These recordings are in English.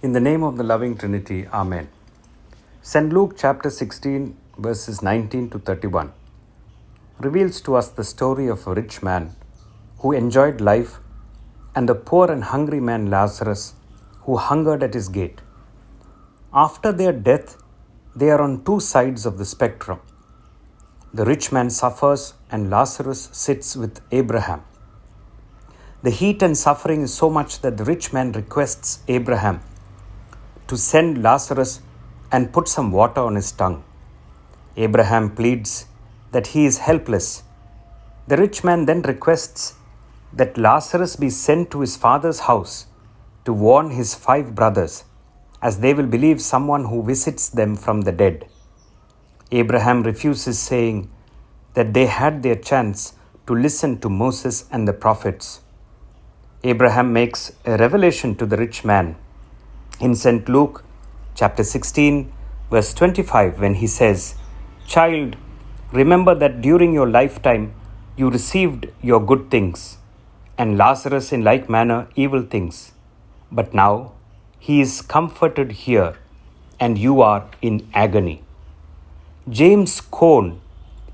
In the name of the loving Trinity, Amen. St. Luke chapter 16, verses 19 to 31 reveals to us the story of a rich man who enjoyed life and the poor and hungry man Lazarus who hungered at his gate. After their death, they are on two sides of the spectrum. The rich man suffers and Lazarus sits with Abraham. The heat and suffering is so much that the rich man requests Abraham to send Lazarus and put some water on his tongue. Abraham pleads that he is helpless. The rich man then requests that Lazarus be sent to his father's house to warn his 5 brothers, as they will believe someone who visits them from the dead. Abraham refuses, saying that they had their chance to listen to Moses and the prophets. Abraham makes a revelation to the rich man in St. Luke chapter 16, verse 25, when he says, "Child, remember that during your lifetime you received your good things, and Lazarus in like manner evil things. But now he is comforted here, and you are in agony." James Cone,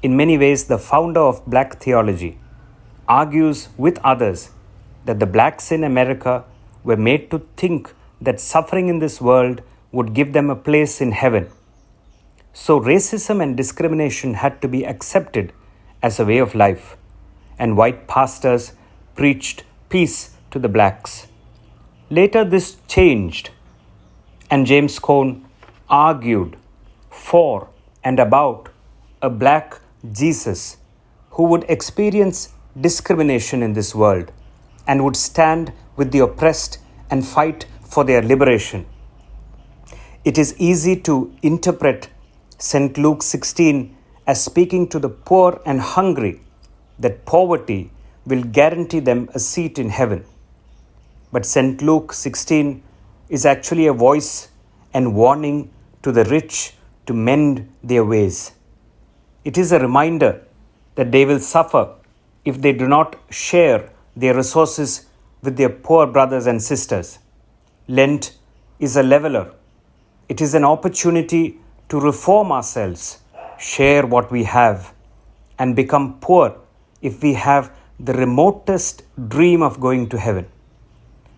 in many ways the founder of Black Theology, argues with others that the blacks in America were made to think that suffering in this world would give them a place in heaven. So racism and discrimination had to be accepted as a way of life, and white pastors preached peace to the blacks. Later this changed, and James Cone argued for and about a black Jesus who would experience discrimination in this world and would stand with the oppressed and fight for their liberation. It is easy to interpret St. Luke 16 as speaking to the poor and hungry that poverty will guarantee them a seat in heaven. But St. Luke 16 is actually a voice and warning to the rich to mend their ways. It is a reminder that they will suffer if they do not share their resources with their poor brothers and sisters. Lent is a leveler. It is an opportunity to reform ourselves, share what we have, and become poor if we have the remotest dream of going to heaven.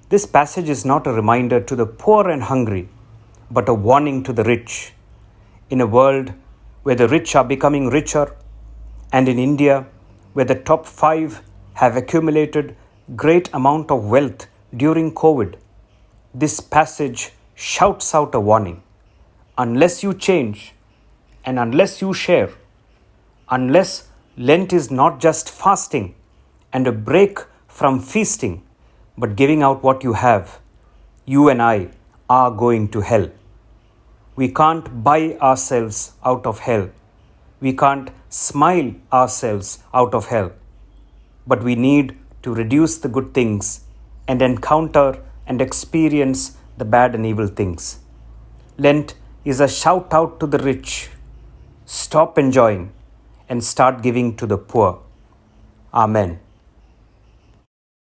This passage is not a reminder to the poor and hungry, but a warning to the rich. In a world where the rich are becoming richer, and in India where the top 5 have accumulated great amount of wealth during COVID, this passage shouts out a warning. Unless you change and unless you share, unless Lent is not just fasting and a break from feasting, but giving out what you have, you and I are going to hell. We can't buy ourselves out of hell. We can't smile ourselves out of hell. But we need to reduce the good things and encounter and experience the bad and evil things. Lent is a shout out to the rich. Stop enjoying and start giving to the poor. Amen.